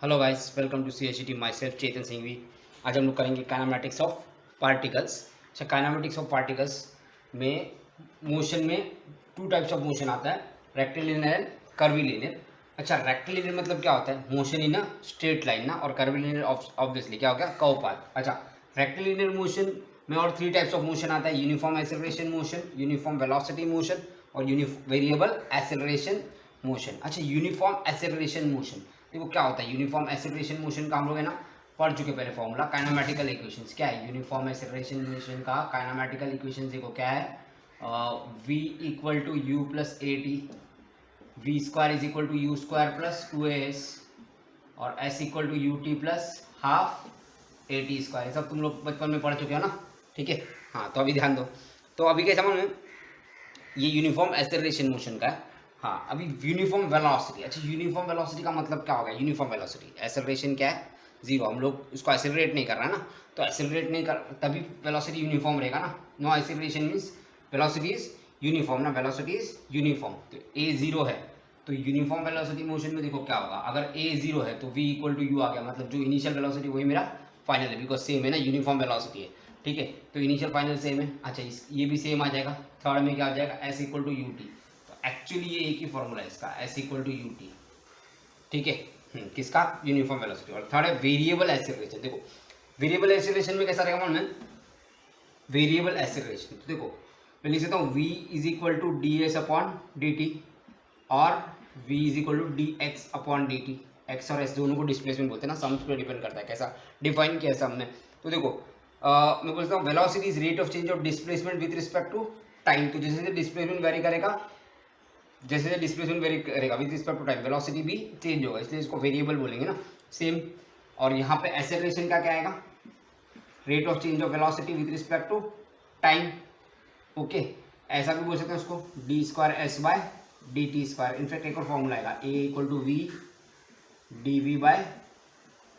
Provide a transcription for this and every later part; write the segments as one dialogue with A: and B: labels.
A: Hello guys, welcome to CHT। Myself Chetan Singhvi. आज हम लोग करेंगे काइनेमेटिक्स ऑफ पार्टिकल्स। अच्छा, काइनेमेटिक्स ऑफ पार्टिकल्स में मोशन में टू टाइप्स ऑफ मोशन आता है, रेक्टिलिनियर एंड कर्विलिनियर। अच्छा, रेक्टिलिनियर मतलब क्या होता है? Motion in a straight line ना, और कर्विलिनियर ऑब्वियसली क्या हो गया? Curve path. अच्छा, रेक्टिलिनियर मोशन में और थ्री टाइप्स ऑफ मोशन आता है, uniform acceleration motion, uniform velocity motion और वेरिएबल एक्सेलरेशन मोशन। अच्छा, यूनिफॉर्म एक्सेलरेशन मोशन देखो क्या होता है। यूनिफॉर्म एक्सेलरेशन मोशन का हम लोग है ना पढ़ चुके पहले फॉर्मूला, काइनेमेटिकल इक्वेशंस। क्या है यूनिफॉर्म एक्सेलरेशन मोशन का काइनेमेटिकल इक्वेशन? देखो क्या है, v equal to u plus a t, v square is equal to u square plus 2as और s equal to u t plus half a t square. सब तुम लोग बचपन में पढ़ चुके हो ना, ठीक है। हाँ, तो अभी ध्यान दो। तो अभी क्या समझ में, ये यूनिफॉर्म एक्सेलरेशन मोशन का है। हाँ, अभी यूनिफॉर्म वेलोसिटी। अच्छा, यूनिफॉर्म वेलोसिटी का मतलब क्या होगा? यूनिफॉर्म वेलोसिटी, एक्सेलरेशन क्या है? जीरो। हम लोग उसको एक्सेलरेट नहीं कर रहा ना, तो एक्सेलरेट नहीं कर तभी वेलोसिटी यूनिफॉर्म रहेगा ना। No acceleration means velocity is uniform ना, वेलोसिटी इज यूनिफॉर्म। तो ए जीरो है तो यूनिफॉर्म वेलोसिटी मोशन में देखो क्या होगा, अगर ए जीरो है तो वी इक्वल टू यू आ गया, मतलब जो इनिशियल वेलोसिटी वही मेरा फाइनल है, बिकॉज सेम है ना, यूनिफॉर्म वेलोसिटी है, ठीक है। तो इनिशियल फाइनल सेम है। अच्छा, ये भी सेम आ जाएगा। थर्ड में क्या आ जाएगा? S equal to u t. तो एक्चुअली ये एक ही फॉर्मूला है इसका, s equal to u t, ठीक है। किसका? Uniform velocity. और थर्ड है वेरिएबल एक्सेलरेशन। देखो वेरिएबल एक्सेलरेशन में कैसा रहेगा मन में? वेरिएबल एक्सेलरेशन तो देखो मैं लिख सकता हूँ v is equal to d s upon d t और v is equal to d x upon d t. X और एस दोनों को डिस्प्लेसमेंट बोलते हैं ना, सम्स पे डिपेंड करता है कैसा डिफाइन किया है हमने। तो देखो मैं बोलता हूँ velocity is rate of change of displacement with respect to time. तो जैसे जैसे डिस्प्लेसमेंट वेरी करेगा, जैसे जैसे डिस्प्लेसमेंट वेरी करेगा with respect to time, velocity भी चेंज होगा, इसलिए इसको वेरिएबल बोलेंगे ना, सेम। और यहाँ पे एक्सेलरेशन का क्या आएगा? Rate of change of velocity with respect to time. Okay, ऐसा भी बोल सकते हैं उसको, D square S by D T square. In fact एक और फॉर्मूला आएगा, A equal to V D V by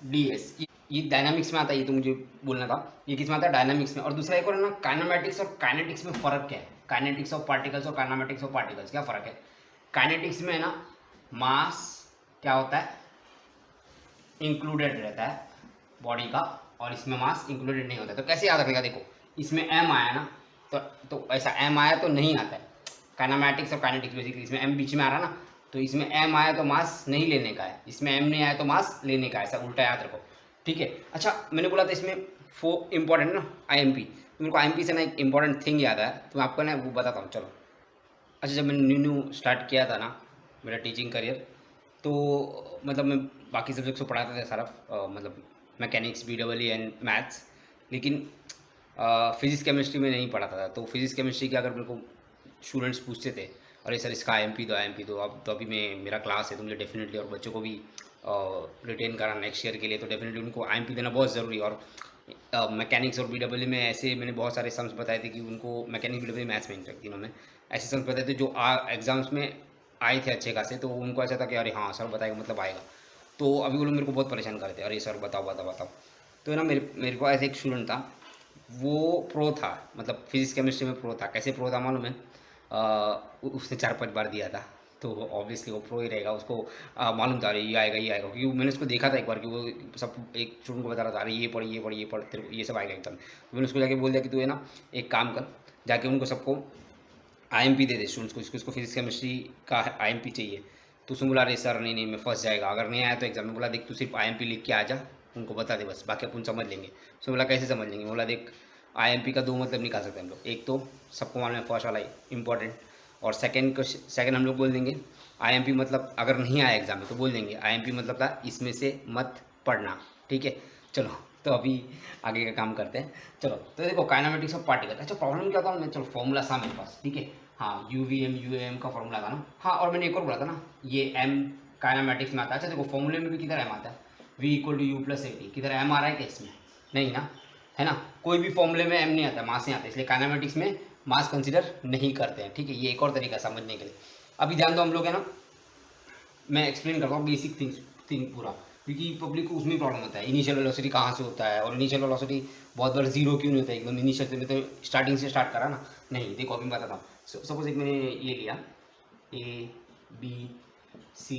A: D S. ये डायनामिक्स में आता है, ये तो मुझे बोलना था। ये किस में आता है? डायनामिक्स में। और दूसरा एक और है ना, काइनेमेटिक्स और काइनेटिक्स में फ़र्क क्या है? काइनेटिक्स ऑफ पार्टिकल्स और काइनेमेटिक्स ऑफ पार्टिकल्स क्या फ़र्क है? काइनेटिक्स में है ना, मास क्या होता है? इंक्लूडेड रहता है बॉडी का, और इसमें मास इंक्लूडेड नहीं होता है। तो कैसे याद रखेगा? देखो इसमें एम आया ना, तो ऐसा एम आया तो नहीं आता है। काइनेमैटिक्स और काइनेटिक्स बेसिकली इसमें एम बीच में आ रहा ना, तो इसमें एम आया तो मास नहीं लेने का है, इसमें एम नहीं आया तो मास लेने का है, ऐसा उल्टा याद रखो, ठीक है। अच्छा, मैंने बोला था इसमें फोर इंपॉर्टेंट ना, IMP। तो मेरे को IMP से ना एक इंपॉर्टेंट थिंग याद आया, तो मैं आपको ना वो बताता हूँ, चलो। अच्छा, जब मैंने न्यू न्यू स्टार्ट किया था ना मेरा टीचिंग करियर, तो मतलब मैं बाकी सब्जेक्ट्स को पढ़ाता था सारा, मतलब मैकेनिक्स, BEE एंड मैथ्स, लेकिन फिज़िक्स केमिस्ट्री में नहीं पढ़ाता था। तो फिज़िक्स केमिस्ट्री के अगर मेरे को स्टूडेंट्स पूछते थे, अरे सर इसका IMP दो, अब तो अभी मैं मेरा क्लास है तो मुझे डेफिनेटली, और बच्चों को भी रिटेन करा नेक्स्ट ईयर के लिए, तो डेफिनेटली उनको IMP देना बहुत ज़रूरी है। और मैकेनिक्स और BEE में ऐसे मैंने बहुत सारे सम्स बताए थे कि उनको, मैकेनिक्स BEE मैथ्स में इनफैक्ट तीनों में ऐसे सम्स बताए थे जो एग्जाम्स में आए थे अच्छे खासे, तो उनको ऐसा था कि अरे हाँ सर बताएगा मतलब आएगा। तो अभी वो लोग मेरे को बहुत परेशान करते, अरे सर बताओ बताओ बताओ। तो ना मेरे मेरे को ऐसे एक स्टूडेंट था, वो प्रो था, मतलब फिजिक्स केमिस्ट्री में प्रो था। कैसे प्रो था मालूम है? उसने 4-5 बार दिया था, तो ऑब्वियसली वो प्रो ही रहेगा। उसको मालूम था अरे ये आएगा ये आएगा, क्योंकि मैंने उसको देखा था एक बार कि वो सब एक स्टूडेंट को बता रहा था, अरे ये पढ़ ये पढ़ ये पढ़, तेरे को ये सब आएगा एकदम। तो मैंने उसको जाके बोल दिया कि तू है ना एक काम कर, जाके उनको सबको IMP दे दे स्टूडेंट्स को, इसको फिजिक्स केमिस्ट्री का IMP चाहिए। तो उसने बोला अरे सर नहीं नहीं मैं फंस जाएगा अगर नहीं आया तो एग्जाम में। बोला देख तू सिर्फ IMP लिख के आ जा, उनको बता दे बस, बाकी अपन समझ लेंगे। उसने बोला कैसे समझ लेंगे? बोला देख IMP का दो मतलब निकाल सकते हैं हम लोग, एक तो सबको मालूम है फर्स्ट वाला इंपॉर्टेंट, और सेकंड हम लोग बोल देंगे IMP मतलब अगर नहीं आया एग्जाम में तो बोल देंगे IMP मतलब था इसमें से मत पढ़ना, ठीक है। चलो, तो अभी आगे का काम करते हैं। चलो, तो देखो काइनेमेटिक्स ऑफ पार्टिकल। अच्छा, प्रॉब्लम क्या था मैं, चलो फॉर्मूला था मेरे पास, ठीक है। हाँ, UVM का फॉर्मूला था ना। हाँ, और मैंने एक और बोला था ना, ये M काइनेमेटिक्स में आता है। अच्छा देखो, फॉर्मूले में भी किधर M आता है? V equal to u plus a t. किधर M आ रहा है क्या इसमें? नहीं ना, है ना। कोई भी फॉर्मूले में M नहीं आता, मास नहीं आता, इसलिए काइनेमेटिक्स में मास कंसिडर नहीं करते हैं, ठीक है। ये एक और तरीका समझने के लिए। अभी ध्यान दो, हम लोग है ना, मैं एक्सप्लेन करता हूँ बेसिक थिंग पूरा, क्योंकि पब्लिक को उसमें प्रॉब्लम होता है, इनिशियल वेलोसिटी कहाँ से होता है, और इनिशियल वेलोसिटी बहुत बार जीरो क्यों नहीं होता है एकदम इनिशियल से, मैं तो स्टार्टिंग से स्टार्ट करा ना। नहीं देखो, अभी मैं बताता हूँ। सपोज एक मैंने ये लिया A B C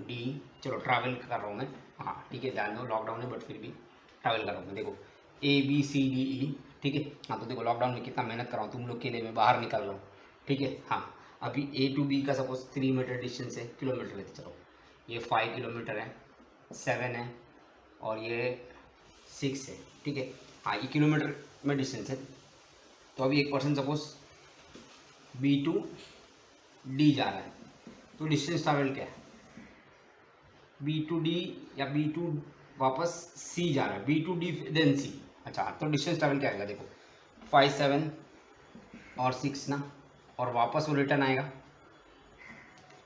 A: D, चलो ट्रैवल कर रहा हूँ मैं, हाँ ठीक है, ध्यान दो लॉकडाउन है बट फिर भी ट्रैवल कर रहा हूँ। देखो ABCDE, ठीक है। हाँ तो देखो लॉकडाउन में कितना मेहनत कर रहा हूँ तुम लोग के लिए, मैं बाहर निकल रहा हूँ, ठीक है। हाँ अभी A to B का सपोज 3 मीटर डिस्टेंस है, किलोमीटर लेते चलो, ये 5 किलोमीटर है, 7 है और ये 6 है, ठीक है। हाँ ये किलोमीटर में डिस्टेंस है। तो अभी एक person suppose B to D जा रहा है, तो डिस्टेंस ट्रैवल क्या है, B to D या B to वापस C जा रहा है, B to D then C। अच्छा तो डिस्टेंस ट्रैवल क्या आएगा, देखो 5 7 और 6 ना, और वापस वो रिटर्न आएगा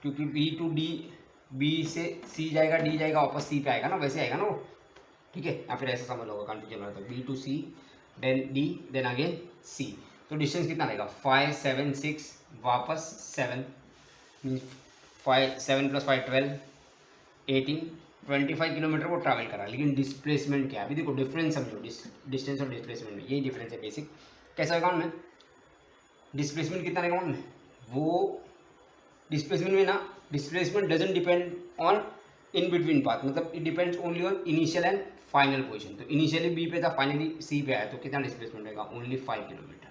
A: क्योंकि B to D, B से C जाएगा, D जाएगा, वापस C पे आएगा ना, वैसे आएगा ना वो, ठीक है। या फिर ऐसा समझ लो, कन्फ्यूजन रहता है, B to C then D then again C। तो डिस्टेंस कितना रहेगा 5 7 6 वापस 7, मीन्स 5 7 + 5 12 18 25 किलोमीटर वो ट्रैवल करा। लेकिन डिस्प्लेसमेंट क्या है, अभी देखो डिफरेंस समझो, डिस्टेंस और डिस्प्लेसमेंट में यही डिफरेंस है बेसिक। कैसा होगा उनमें, डिस्प्लेसमेंट कितना रहेगा उनमें, वो डिस्प्लेसमेंट में ना, displacement doesn't depend on in between path, मतलब it depends only on initial and final position. तो इनिशियली बी पे था, फाइनली सी पे आया, तो कितना डिस्प्लेसमेंट रहेगा, ओनली 5 किलोमीटर,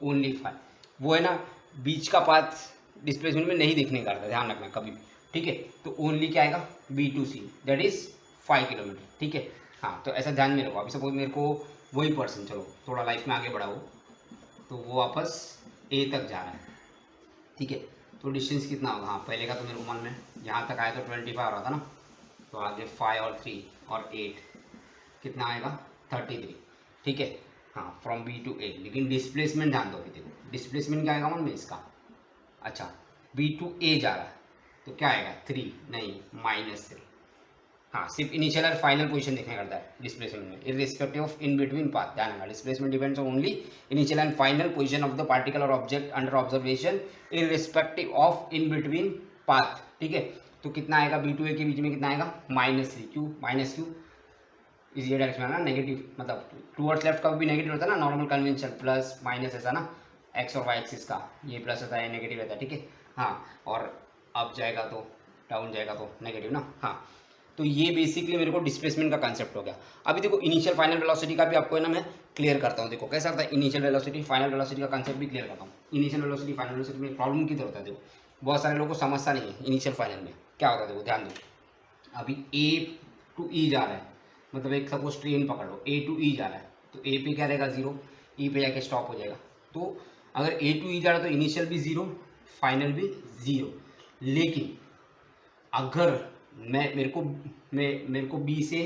A: ओनली 5। वो है ना बीच का पाथ डिस्प्लेसमेंट में नहीं देखने का, ध्यान रखना कभी भी, ठीक है। तो ओनली क्या आएगा B to C that is 5 kilometre, ठीक है। हाँ तो ऐसा ध्यान में रखो। अभी सपोज मेरे को वही पर्सन, चलो थोड़ा लाइफ में आगे बढ़ा हो, तो वो वापस A तक जा रहा है, ठीक है। तो डिस्टेंस कितना होगा, हाँ पहले का तो मेरे को मन में यहाँ तक आया तो 25 आ रहा था ना, तो आगे 5 और 3 और 8 कितना आएगा 33, ठीक है। हाँ फ्रॉम B to A। लेकिन डिस्प्लेसमेंट ध्यान दो, अभी देखो डिस्प्लेसमेंट क्या आएगा मन में इसका, अच्छा B to A जा रहा है तो क्या आएगा 3, नहीं -3। हाँ सिर्फ इनिशियल और फाइनल पोजीशन देखने करता है डिस्प्लेसमेंट में, irrespective of in between path. ध्यान रखना displacement depends on only initial and final position of the particle और object under observation irrespective of in between path, ठीक है। तो कितना आएगा B to A के बीच में कितना आएगा -3, क्यों -क्यों, इस ये डायरेक्शन में ना नेगेटिव, मतलब टूवर्ड्स लेफ्ट का भी नेगेटिव होता है ना, नॉर्मल कन्वेंशन प्लस माइनस ऐसा ना, एक्स और वाई एक्सिस का, ये प्लस होता है नेगेटिव रहता है, ठीक है। हाँ और अप जाएगा तो डाउन जाएगा तो नेगेटिव ना। हाँ तो ये बेसिकली मेरे को डिस्प्लेसमेंट का कंसेप्ट हो गया। अभी देखो इनिशियल फाइनल वेलोसिटी का भी आपको है ना मैं क्लियर करता हूँ। देखो कैसा होता है इनिशियल वेलोसिटी फाइनल वेलोसिटी का कंसेप्ट भी क्लियर करता हूँ। इनिशियल वेलोसिटी फाइनल वेलोसिटी में प्रॉब्लम किधर होता है, देखो बहुत सारे लोगों को समझता नहीं है इनिशियल फाइनल में क्या होता है। देखो ध्यान दो, अभी A to E जा रहा है, मतलब एक सपोज ट्रेन पकड़ लो A to E जा रहा है, तो A पे क्या रहेगा 0, E पे जाके स्टॉप हो जाएगा। तो अगर A to E जा रहा है तो इनिशियल भी 0 फाइनल भी 0। लेकिन अगर मेरे को B से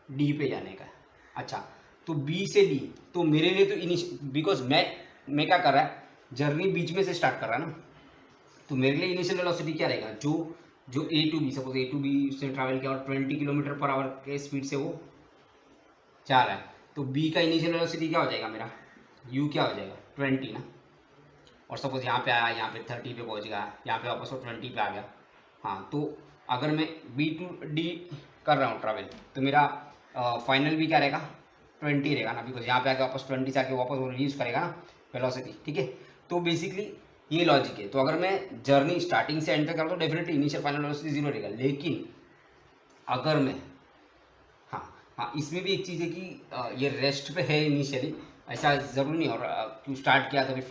A: D पे जाने का है, अच्छा तो B से D, तो मेरे लिए तो बिकॉज मैं क्या कर रहा है, जर्नी बीच में से स्टार्ट कर रहा है ना, तो मेरे लिए इनिशियल वेलोसिटी क्या रहेगा, जो A to B, suppose A to B से ट्रैवल किया और 20 किलोमीटर पर आवर के स्पीड से वो जा रहा है, तो B का इनिशियल वेलोसिटी क्या हो जाएगा मेरा, U क्या हो जाएगा 20 ना। और सपोज यहाँ पे आया, यहाँ पे 30 पे पहुँच गया, यहाँ पे वापस वो 20 पे आ गया। हाँ तो अगर मैं B to D कर रहा हूँ ट्रैवल, तो मेरा फाइनल भी क्या रहेगा 20 रहेगा ना, बिकॉज यहाँ पे आके वापस 20 से आके वापस वो रिड्यूस करेगा ना वेलोसिटी, ठीक है। तो बेसिकली ये लॉजिक है। तो अगर मैं जर्नी स्टार्टिंग से एंड तक करता हूँ डेफिनेटली इनिशियल फाइनल वेलोसिटी 0 रहेगा। लेकिन अगर मैं हाँ इसमें भी एक चीज़ है कि ये रेस्ट पे है इनिशियली, ऐसा ज़रूरी नहीं। और क्यों स्टार्ट किया तो अभी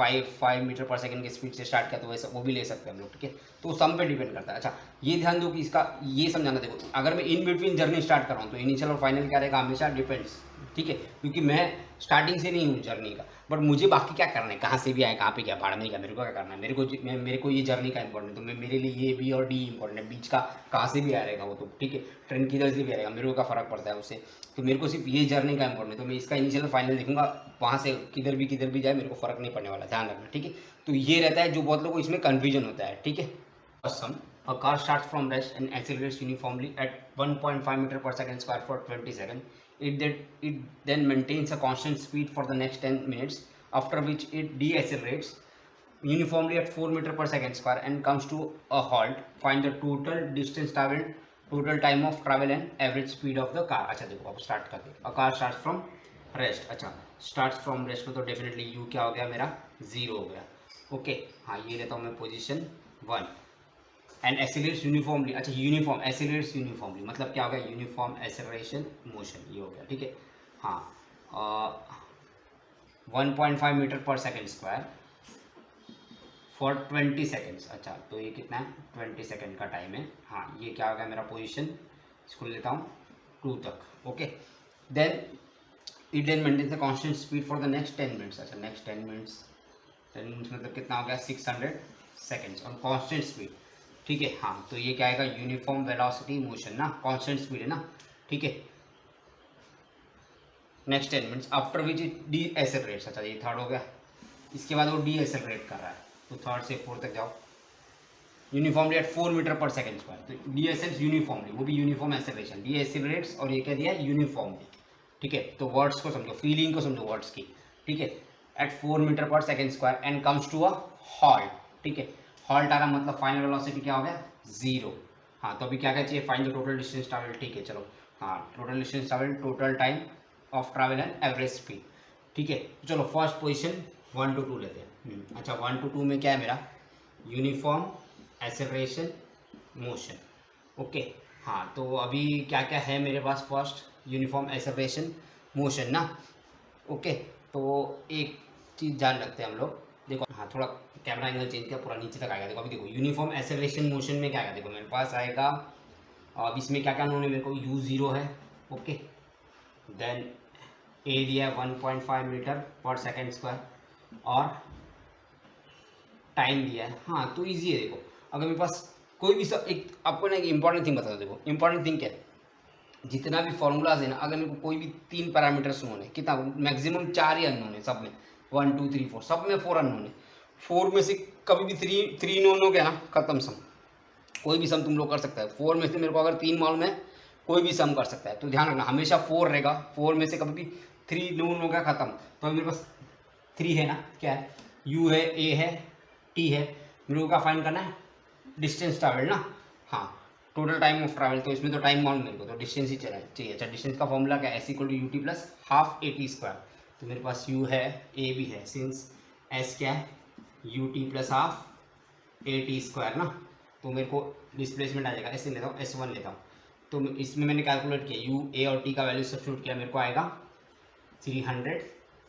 A: 5 मीटर पर सेकंड की स्पीड से स्टार्ट किया, तो वैसा वो भी ले सकते हैं हम लोग, ठीक है। तो सम पे डिपेंड करता है। अच्छा ये ध्यान दो कि इसका ये समझाना, देखो अगर मैं इन बिटवीन जर्नी स्टार्ट कर रहा हूँ तो इनिशियल और फाइनल क्या रहेगा, हमेशा डिपेंड्स, ठीक है। क्योंकि मैं स्टार्टिंग से नहीं हूँ जर्नी का, बट मुझे बाकी क्या करना है, कहाँ से भी आए कहाँ पे क्या भाड़ में क्या, मेरे को क्या करना है, मेरे को ये जर्नी का इंपॉर्टेंट है। तो मेरे लिए ये B और D इंपॉर्टेंट है, बीच का कहाँ से भी आ रहेगा वो तो, ठीक है। ट्रेन किधर से भी आएगा मेरे को क्या फ़र्क पड़ता है उससे। तो मेरे को सिर्फ ये जर्नी का इंपॉर्टेंट है, तो मैं इसका इनिशियल फाइनल देखूंगा, वहाँ से किधर भी जाए मेरे को फ़र्क नहीं पड़ने वाला, ध्यान रखना, ठीक है। तो ये रहता है जो बहुत लोगों को इसमें कन्फ्यूजन होता है, ठीक है। A car starts from rest and accelerates uniformly at 1.5 meter per second square for 20 seconds. It then maintains a constant speed for the next 10 minutes, after which it deaccelerates uniformly at 4 meter per second square and comes to a halt. Find the total distance traveled, total time of travel and average speed of the car. अच्छा देखो अब start करते हैं। A car starts from rest, अच्छा starts from rest में तो definitely U क्या हो गया मेरा 0 हो गया, ओके। हाँ ये लेता हूँ मैं पोजीशन 1। And accelerates uniformly. अच्छा यूनिफॉर्म एसिलेट्स यूनिफॉर्मली मतलब क्या हो गया, यूनिफॉर्म एसिलरेशन मोशन, ये हो गया, ठीक है। हाँ 1.5 metre per second square for 20 seconds. अच्छा तो ये कितना है, 20 सेकेंड का टाइम है। हाँ ये क्या हो गया मेरा पोजीशन, इसको लेता हूँ 2 तक। Okay then it then maintains the constant speed for the next 10 minutes. अच्छा नेक्स्ट 10 मिनट्स मतलब कितना हो गया, 600 सेकेंड्स ऑन कांस्टेंट स्पीड, ठीक है। हाँ तो ये क्या आएगा, यूनिफॉर्म वेलोसिटी मोशन ना, कांस्टेंट स्पीड है ना, ठीक है। Next 10 minutes after which it decelerates. अच्छा ये थर्ड हो गया, इसके बाद वो डी एसेलरेट कर रहा है, तो थर्ड से फोर्थ तक जाओ। Uniformly eight 4 metre per second square, तो डी एसेल्स यूनिफॉर्मली, वो भी यूनिफॉर्म एसेलरेशन, डी एसेलरेट्स और ये क्या दिया यूनिफॉर्मली, ठीक है। तो वर्ड्स को समझो, फीलिंग को समझो वर्ड्स की, ठीक है। At 4 metre per second square and comes to a halt, ठीक है। हॉल्ट आ रहा मतलब फाइनल वेलोसिटी क्या हो गया, 0। हाँ तो अभी क्या क्या चाहिए, find the total distance travel, ठीक है चलो। हाँ total distance travel, total time of travel and average speed, ठीक है। चलो फर्स्ट पोजीशन 1 to 2 लेते हैं। अच्छा 1 to 2 में क्या है मेरा, यूनिफॉर्म एसेलरेशन मोशन, ओके। हाँ तो अभी क्या क्या है मेरे पास, फर्स्ट यूनिफॉर्म एसेलरेशन मोशन ना, ओके। तो एक चीज़ जान रखते हैं हम लोग, देखो हाँ थोड़ा कैमरा एंगल चेंज किया, पूरा नीचे तक आएगा। देखो अभी देखो यूनिफॉर्म एसेलरेशन मोशन में क्या आएगा, देखो मेरे पास आएगा, अब इसमें क्या क्या उन्होंने मेरे को u0 है, ओके। देन ए दिया है 1.5 मीटर पर सेकेंड स्क्वायर और टाइम दिया है। हाँ तो ईजी है, देखो अगर मेरे पास कोई भी सब, एक आपको ना एक इंपॉर्टेंट थिंग बता दो, देखो इंपॉर्टेंट थिंग क्या है, जितना भी फॉर्मूलाज है ना, अगर मेरे को कोई भी 3 पैरामीटर्स नोन है, कितना मैक्सिमम 4 ही अननोन है सब में, 1 2 3 4 सब में 4 अननोन है। 4 में से कभी भी 3 नोन हो गया ना, खत्म सम, कोई भी सम तुम लोग कर सकते हो। 4 में से मेरे को अगर 3 मालूम है, कोई भी सम कर सकता है, तो ध्यान रखना हमेशा 4 रहेगा। 4 में से कभी भी 3 नोन हो गया, खत्म। तो मेरे पास 3 है ना, क्या है, u है, a है, t है, मेरे को क्या फाइंड करना है, डिस्टेंस ट्रैवल ना। हाँ टोटल टाइम ऑफ ट्रैवल, तो इसमें तो टाइम मालूम मेरे को, तो डिस्टेंस ही चाहिए। अच्छा डिस्टेंस का फॉर्मूला क्या है, s equal to u t plus half a t square. तो मेरे पास u है, a भी है, सिंस s क्या है, you t plus half a t square ना, तो मेरे को डिस्प्लेसमेंट आ जाएगा, ऐसे लेता हूँ s1 लेता हूँ। तो इसमें मैंने कैलकुलेट किया, u a और t का वैल्यू सब्स्टिट्यूट किया, मेरे को आएगा 300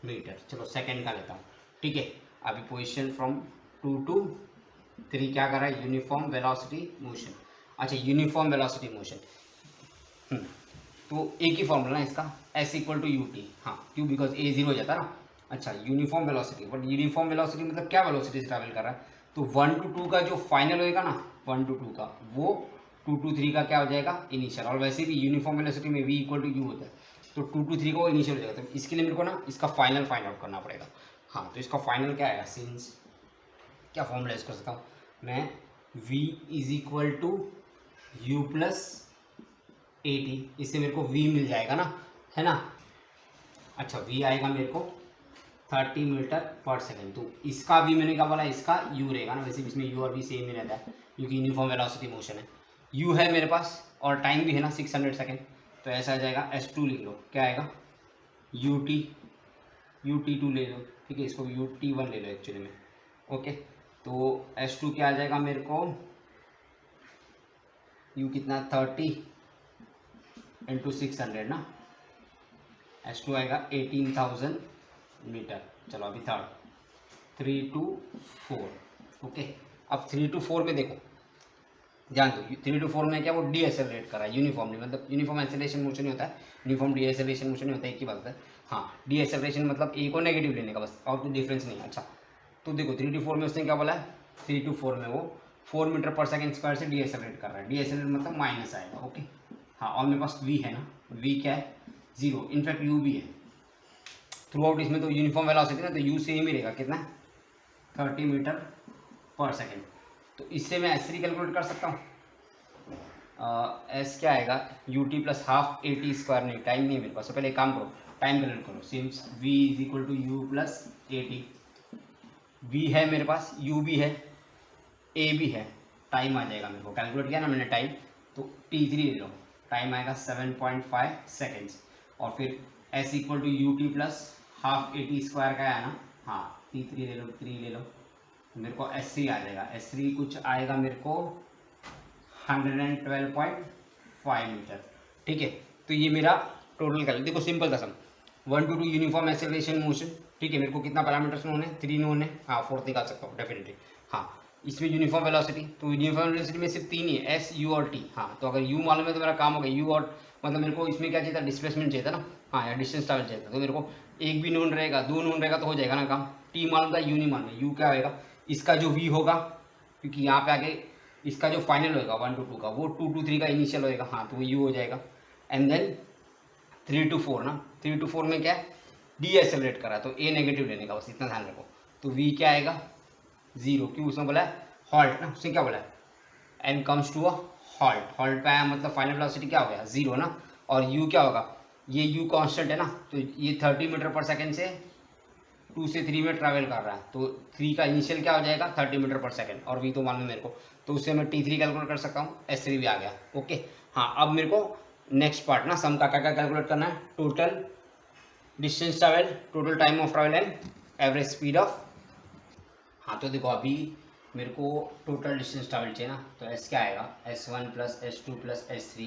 A: मीटर। चलो सेकेंड का लेता हूँ, ठीक है। अभी पोजीशन फ्रॉम 2 to 3 क्या कर रहा है, यूनिफॉर्म वेलोसिटी मोशन। अच्छा यूनिफॉर्म वेलोसिटी मोशन, तो एक ही फॉर्मूला ना इसका, s equal to u t. हाँ क्यों, बिकॉज a 0 हो जाता है ना। अच्छा uniform velocity, but uniform velocity मतलब क्या वेलोसिटी से ट्रैवल कर रहा है, तो 1 to 2 का जो फाइनल होएगा ना, 1 to 2 का, वो 2 to 3 का क्या हो जाएगा, इनिशियल। और वैसे भी यूनिफॉर्म वेलोसिटी में v इक्वल टू यू होता है, तो 2 to 3 का वो इनिशियल हो जाएगा। तो इसके लिए मेरे को ना इसका फाइनल फाइंड आउट करना पड़ेगा। हाँ तो इसका फाइनल क्या आएगा, सिंस क्या फॉर्मूला यूज कर सकता हूँ मैं, v is equal to u plus a t, इससे मेरे को v मिल जाएगा ना, है ना। अच्छा v आएगा मेरे को 30 मीटर पर सेकेंड, तो इसका v मैंने क्या बोला, इसका u रहेगा ना, वैसे भी इसमें u और v सेम ही रहता है क्योंकि यूनिफॉर्म वेलोसिटी मोशन है। u है मेरे पास और टाइम भी है ना 600 सेकेंड, तो ऐसा आ जाएगा s2 लिख लो, क्या आएगा ut2 ले लो, ठीक है, इसको ut1 ले लो एक्चुअली में, ओके। तो s2 क्या आ जाएगा मेरे को, u कितना 30 इंटू 600 ना, s2 आएगा 18,000 मीटर। चलो अभी थर्ड 3 to 4, ओके। अब 3 to 4 में देखो ध्यान दो, 3 to 4 में क्या, वो डी एसेलरेट कर रहा है यूनिफॉर्मली, मतलब यूनिफॉर्म एसेलरेशन मोशन नहीं होता है, यूनिफॉर्म डी एसेलरेशन मोशन नहीं होता है, एक ही बात है। हाँ डी एसेलरेशन मतलब ए को नेगेटिव लेने का बस, और कोई डिफरेंस नहीं है। अच्छा तो देखो 3 to 4 में उसने क्या बोला है, 3 to 4 में वो 4 मीटर पर सेकेंड स्क्वायर से डी एसेलरेट कर रहा है, डी एसेलरेट मतलब माइनस आएगा, ओके। हाँ और मेरे पास v है ना, v क्या है 0, इनफैक्ट u भी है थ्रू आउट इसमें, तो यूनिफॉर्म वेलोसिटी ना, तो u सेम ही रहेगा, कितना 30 मीटर पर सेकेंड। तो इससे मैं s3 कैलकुलेट कर सकता हूँ, s क्या आएगा u t plus half a t square, नहीं टाइम नहीं है मेरे पास, तो पहले एक काम करो टाइम कैलकुलेट करो, since v is equal to u plus a t, v है मेरे पास, u भी है, a भी है, टाइम आ जाएगा मेरे को, कैलकुलेट किया ना मैंने टाइम, तो t3 ले लो, टाइम आएगा 7.5 सेकेंड्स, और फिर s equal to u t plus half a t square का है ना, हाँ t3 ले लो, 3 ले लो, तो मेरे को s3 आ जाएगा, s3 कुछ आएगा मेरे को 112.5 मीटर। ठीक है, तो ये मेरा टोटल कर, देखो सिंपल था सम, 1 to 2 यूनिफॉर्म एक्सेलरेशन मोशन। ठीक है, मेरे को कितना पैरामीटर्स नोन है, 3 नोन है, हाँ 4th निकाल सकता हूँ डेफिनेटली। हाँ, इसमें यूनिफॉर्म वेलोसिटी, तो यूनिफॉर्म वेलोसिटी में सिर्फ 3 ही है, एस यू और टी। हाँ, तो अगर यू मालूम है तो मेरा काम हो गया, यू और मतलब मेरे को इसमें क्या चाहिए था, डिस्प्लेसमेंट चाहिए था ना, हाँ या डिस्टेंस ट्रैवल चाहिए था, तो मेरे को एक भी नोन रहेगा, 2 नोन रहेगा तो हो जाएगा ना काम। टी मालूम था, यू नहीं मालूम है, यू क्या होगा, इसका जो वी होगा, क्योंकि यहाँ पे आगे इसका जो फाइनल होगा 1 to 2 का, वो 2 to 3 का इनिशियल होएगा, हाँ तो वो यू हो जाएगा। एंड देन 3 to 4 ना, 3 to 4 में क्या है, डी एक्सेलरेट करा, तो ए नेगेटिव लेने का, बस इतना ध्यान रखो। तो वी क्या आएगा, 0, क्यों, उसमें बोला है हॉल्ट ना, उसने क्या बोला है, and comes to a halt, halt पे आया मतलब फाइनल वेलोसिटी क्या हो गया, 0 ना। और यू क्या होगा, ये यू कांस्टेंट है ना, तो ये 30 मीटर पर सेकेंड से 2 से 3 में ट्रैवल कर रहा है, तो 3 का इनिशियल क्या हो जाएगा, 30 मीटर पर सेकेंड, और वी तो मालूम है मेरे को, तो उससे मैं T3 कैलकुलेट कर सकता हूँ, S3 भी आ गया। ओके, हाँ अब मेरे को नेक्स्ट पार्ट ना, सम का क्या क्या कैलकुलेट करना है, total distance travel, total time of travel and average speed of. हाँ तो देखो अभी मेरे को टोटल डिस्टेंस ट्रैवल चाहिए ना, तो एस क्या आएगा, S1 plus S2 plus S3,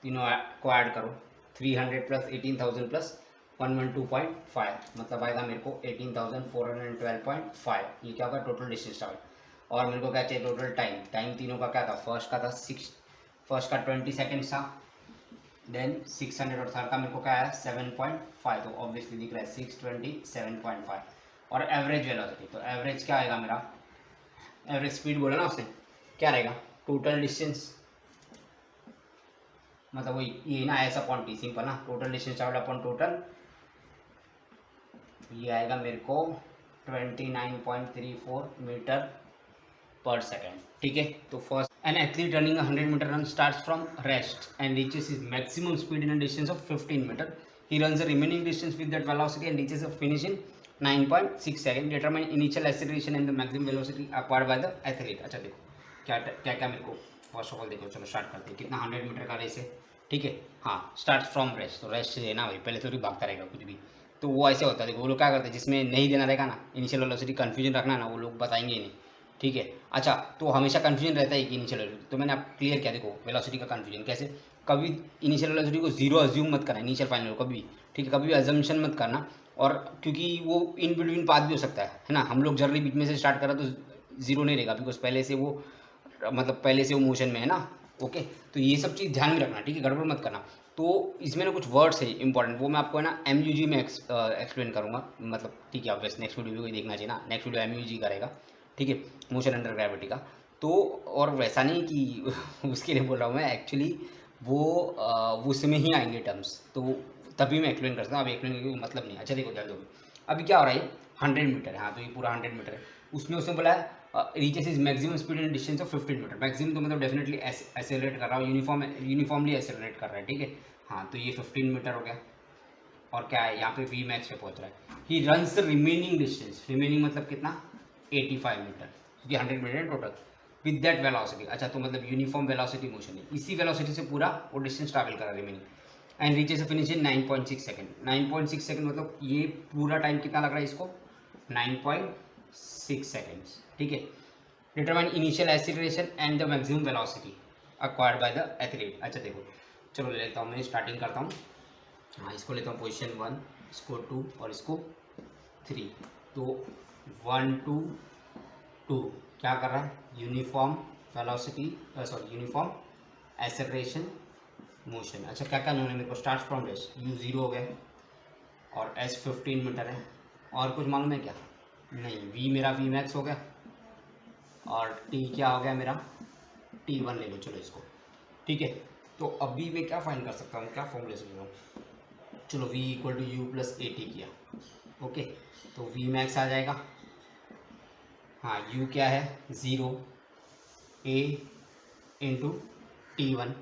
A: तीनों को ऐड करो, 300 प्लस 18,000 प्लस 112.5, मतलब आएगा मेरे को 18,412.5, ये क्या होगा टोटल डिस्टेंस ट्रैवल। और मेरे को क्या चाहिए, टोटल टाइम, टाइम तीनों का क्या था, फर्स्ट का था 6, फर्स्ट का 20 सेकेंड्स था, देन 600 और थर्ड का मेरे को क्या आया 7.5, तो ऑब्वियसली दिख रहा है 627.5। और एवरेज वेलोसिटी, तो एवरेज क्या आएगा मेरा, एवरेज स्पीड बोला ना उसने, क्या रहेगा, टोटल डिस्टेंस, मतलब वही ये ना ऐसा अपॉन टी, सिंपल ना, total distance travel upon total, ये आएगा मेरे को 29.34 मीटर पर सेकेंड। ठीक है, तो first an athlete running 100 metre run starts from rest and reaches his maximum speed in a distance of 15 metre, he runs the remaining distance with that velocity and reaches a finish in 9.6 second, determine initial acceleration and the maximum velocity acquired by the athlete. अच्छा देखो क्या क्या क्या मेरे को, first of all देखो, चलो start करते हैं, कितना 100 मीटर का रेस है। ठीक है, हाँ स्टार्ट फ्रॉम रेस्ट, तो रेस्ट है ना भाई, पहले थोड़ी भागता रहेगा कुछ भी, तो वो ऐसे होता है, देखो वो लोग क्या करते हैं, जिसमें नहीं देना रहेगा ना इनिशियल वेलोसिटी, कन्फ्यूजन रखना है ना, वो लोग बताएंगे ही नहीं। ठीक है, अच्छा तो हमेशा कन्फ्यूजन रहता है कि इनिशियल वेलोसिटी, तो मैंने आप क्लियर किया, देखो वेलोसिटी का कन्फ्यूजन कैसे, कभी इनिशियल वेलोसिटी को 0 अज्यूम मत करना, इनिशियल फाइनल कभी भी, ठीक है, कभी भी अजम्पशन मत करना, और क्योंकि वो इन बिटवीन पाथ भी हो सकता है ना, हम लोग जर्नी बीच में से स्टार्ट करा तो 0 नहीं रहेगा, बिकॉज पहले से वो मतलब पहले से वो मोशन में है ना। ओके, तो ये सब चीज़ ध्यान में रखना, ठीक है, गड़बड़ मत करना। तो इसमें ना कुछ वर्ड्स है इंपॉर्टेंट, वो मैं आपको है ना MUG में एक्सप्लेन करूँगा, मतलब ठीक है, आप वैसे नेक्स्ट वीडियो को देखना चाहिए ना, नेक्स्ट वीडियो MUG करेगा, ठीक है, मोशन अंडर ग्रेविटी का। तो और वैसा नहीं कि उसके लिए बोल रहा हूँ मैं, एक्चुअली वो उसमें ही आएंगे टर्म्स, तो तभी मैं एक्सप्लेन करता हूँ, अब एक्सप्लेन करने का मतलब नहीं। अच्छा देखो जल्दी, अभी क्या हो रहा है, 100 मीटर है, हाँ तो ये पूरा 100 मीटर है, उसमें उसने बोला है reaches is maximum speed in distance of 15 metre, maximum तो मतलब डेफिनेटली एक्सेलरेट कर रहा हूँ, यूनिफॉर्मली एक्सेलरेट कर रहा है। ठीक है, हाँ तो ये 15 मीटर हो गया, और क्या है यहाँ पे वी मैक्स पे पहुँच रहा है, he runs remaining distance, remaining मतलब कितना 85 मीटर, क्योंकि 100 मीटर है टोटल, विद दैट वेलोसिटी। अच्छा तो मतलब यूनिफॉर्म वेलोसिटी मोशन है, इसी वेलोसिटी से पूरा वो डिस्टेंस ट्रैवल कर रहा है remaining, and reaches finish in 9.6 second, 9.6 second मतलब ये पूरा टाइम कितना लग रहा है इसको, 9.6 सेकेंड्स। ठीक है, determine initial acceleration and the maximum velocity acquired by the athlete. अच्छा देखो चलो ले लेता हूँ, मैं स्टार्टिंग करता हूँ, हाँ इसको लेता हूँ पोजीशन 1, इसको 2 और इसको 3, तो 1 2 2 क्या कर रहा है, uniform velocity, sorry uniform acceleration motion. अच्छा क्या क्या उन्होंने मेरे को, स्टार्ट फ्रॉम रेस्ट, U 0 हो गया, और S 15 मीटर है, और कुछ मालूम है क्या, नहीं, V मेरा V मैक्स हो गया, और T क्या हो गया मेरा, T1 ले लो चलो इसको। ठीक है, तो अभी मैं क्या फाइंड कर सकता हूँ, क्या फॉर्मूले से हूँ, चलो V equal to U plus AT किया। ओके, तो V मैक्स आ जाएगा, हाँ U क्या है 0 A इंटू T1।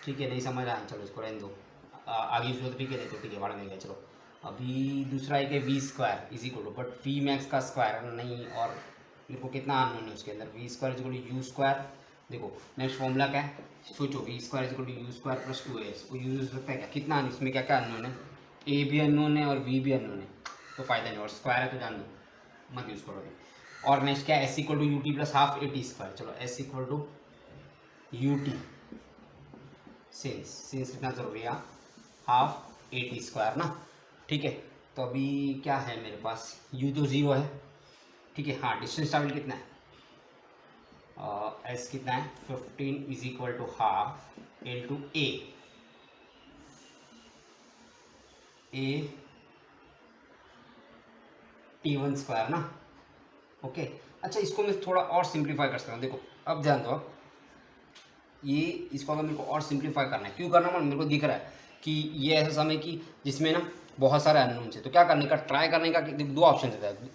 A: ठीक है, नहीं समझ आया, चलो इसको रहने दो, आगे जो ठीक है, नहीं तो ठीक है, बाढ़ में गया। चलो अभी दूसरा एक है V square is equal to, but V max का स्क्वायर नहीं, और मेरे को कितना अननोन है उसके अंदर, V square is equal to U square. देखो नेक्स्ट फॉर्मूला क्या है, सोचो, V square is equal to U स्क्वायर प्लस 2AS, वो यूज हो सकता है क्या, कितना, इसमें क्या क्या अननोन है, A भी अननोन है और V भी अननोन है, तो फायदा नहीं, और स्क्वायर है तो जान दो, मत यूज़ करो। और नेक्स्ट क्या है, S equal to UT plus half AT square, चलो S equal to ut since कितना ज़रूरी है, हाफ AT² ना, ठीक है। तो अभी क्या है मेरे पास, u तो 0 है, ठीक है। हाँ, डिस्टेंस ट्रैवल कितना है, s कितना है 15 is equal to half into a T1² ना, ओके। अच्छा, इसको मैं थोड़ा और सिंप्लीफाई कर सकता हूँ। देखो अब ध्यान दो, ये इसको अगर मेरे को और सिंप्लीफाई करना है, क्यों करना, मेरे को दिख रहा है कि ये ऐसा समय कि जिसमें ना बहुत सारे अननोन्स है, तो क्या करने का, ट्राई करने का, दो ऑप्शन होता है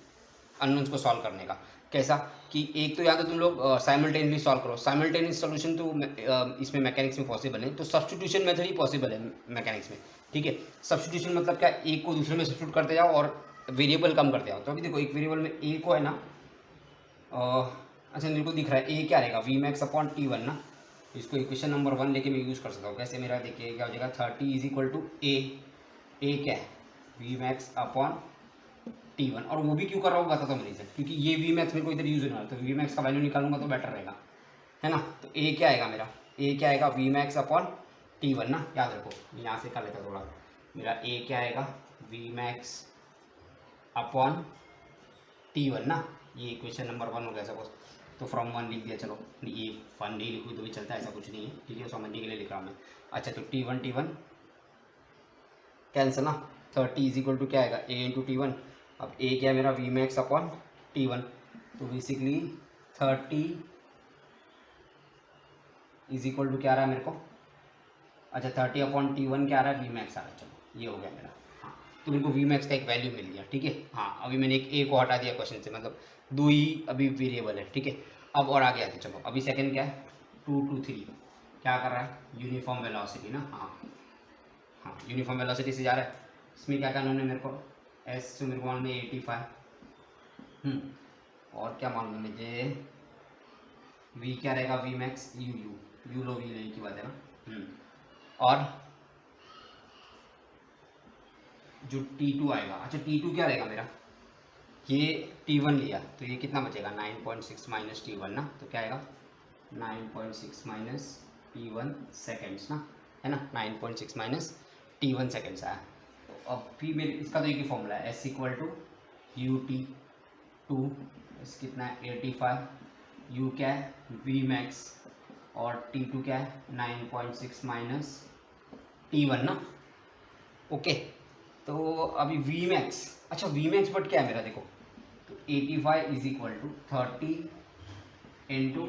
A: अननोन्स को सॉल्व करने का। कैसा कि एक तो या तो तुम लोग साइमल्टेनियसली सॉल्व करो, साइमल्टेनियस सोल्यूशन तो इसमें मैकेनिक्स में पॉसिबल है, तो सब्स्टिट्यूशन मेथड ही पॉसिबल है मैकेनिक्स में, ठीक है। सब्स्टिट्यूशन मतलब क्या, एक को दूसरे में सब्स्टिट्यूट करते जाओ और वेरिएबल कम करते जाओ। तो अभी देखो एक वेरिएबल में ए को है ना, अच्छा मेरे को दिख रहा है ए क्या रहेगा, Vmax/T1 ना, इसको इक्वेशन नंबर 1 लेके मैं यूज़ कर सकता हूँ। कैसे, मेरा देखिए क्या हो जाएगा, 30 इज इक्वल टू ए क्या है Vmax/T1, और वो भी क्यों कर रहा हूँ बताता हूँ मैं रीज़न, क्योंकि ये Vmax मेरे को इधर यूज़ होना है, तो Vmax का वैल्यू निकालूंगा तो बेटर रहेगा, है ना। तो ए क्या आएगा मेरा, ए क्या आएगा Vmax/T1 ना, याद रखो, मैं यहाँ से कर लेता थोड़ा, मेरा ए क्या आएगा Vmax/T1 ना, ये इक्वेशन नंबर 1 हो गया सपोज, तो फ्रॉम 1 लिख दिया, चलो ये फन नहीं लिखूँ तो भी चलता है, ऐसा कुछ नहीं है, ठीक है, समझने के लिए लिख रहा हूँ मैं। अच्छा, तो T1 कैंसिल ना, 30 इज इक्वल टू क्या आएगा a इंटू T1, अब a क्या है मेरा Vmax/T1, तो बेसिकली 30 इज इक्वल टू क्या आ रहा है मेरे को, अच्छा 30/T1 क्या आ रहा है, Vmax आ रहा है, चलो ये हो गया मेरा। हाँ, तो मेरे को Vmax का एक वैल्यू मिल गया, ठीक है। हाँ, अभी मैंने एक a को हटा दिया क्वेश्चन से, मतलब दो ही अभी वेरिएबल है, ठीक है। अब और आगे आते चलो, अभी सेकंड क्या है 2 to 3 क्या कर रहा है, यूनिफॉर्म वेलोसिटी ना, हाँ यूनिफॉर्म वेलोसिटी से जा रहा है। इसमें क्या करना है मेरे को, एस मेरे को मालूम है 85, और क्या मालूम है मुझे, वी क्या रहेगा Vmax यू लो, वी लेने की बात है ना, और जो T2 आएगा, अच्छा T2 क्या रहेगा मेरा, ये T1 लिया तो ये कितना बचेगा 9.6 माइनस T1 ना, तो क्या आएगा 9.6 माइनस T1 सेकेंड्स ना, है ना, 9.6 माइनस T1 सेकेंड्स आया। तो अब भी मेरे इसका तो एक ही फॉर्मूला है, S इक्वल टू UT2, इस कितना है 85, U क्या है Vmax, और T2 क्या है 9.6 माइनस T1 ना, ओके। तो अभी Vmax, अच्छा Vmax बट क्या है मेरा, देखो तो 85 is equal to 30 into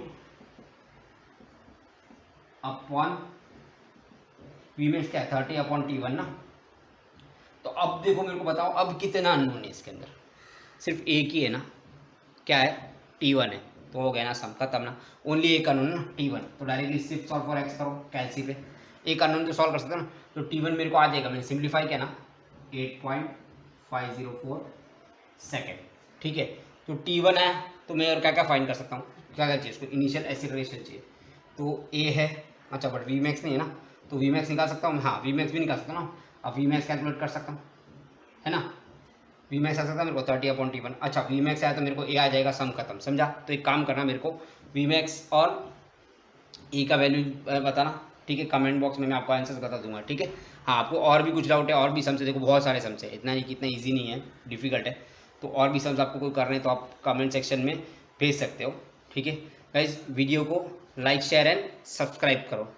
A: upon Vmax क्या है 30/T1 ना। तो अब देखो मेरे को बताओ, अब कितना अननोन है इसके अंदर, सिर्फ एक ही है ना, क्या है T1 है, तो हो गया ना सम खत्म ना, ओनली एक अननोन ना T1, तो डायरेक्टली सिर्फ सॉल्व फॉर एक्स करो कैलसी पे, एक अननोन तो सॉल्व कर सकते हो ना, तो T1 मेरे को आ जाएगा, मैंने सिंप्लीफाई किया ना 8.504 सेकेंड, ठीक है। तो T1 है, तो मैं और क्या क्या फाइंड कर सकता हूँ, क्या क्या चाहिए उसको, इनिशियल एक्सीलरेशन चाहिए, तो ए है, अच्छा बट Vmax नहीं है ना, तो Vmax निकाल सकता हूँ, हाँ Vmax भी निकाल सकता हूँ ना, अब Vmax कैलकुलेट कर सकता हूँ, है ना। Vmax आ सकता है मेरे को 30/T1, अच्छा Vmax आया तो मेरे को ए आ जाएगा, सम खत्म, समझा। तो एक काम करना, मेरे को Vmax और ए का वैल्यू बताना, ठीक है, कमेंट बॉक्स में मैं आपको आंसर बता दूंगा, ठीक है। हाँ, आपको और भी कुछ डाउट है, और भी सम्स है, देखो बहुत सारे सम्स है, इतना नहीं कि इतना ईजी नहीं है, डिफिकल्ट है, तो और भी सम्स आपको कोई करने तो आप कमेंट सेक्शन में भेज सकते हो, ठीक है। गाइस वीडियो को लाइक शेयर एंड सब्सक्राइब करो।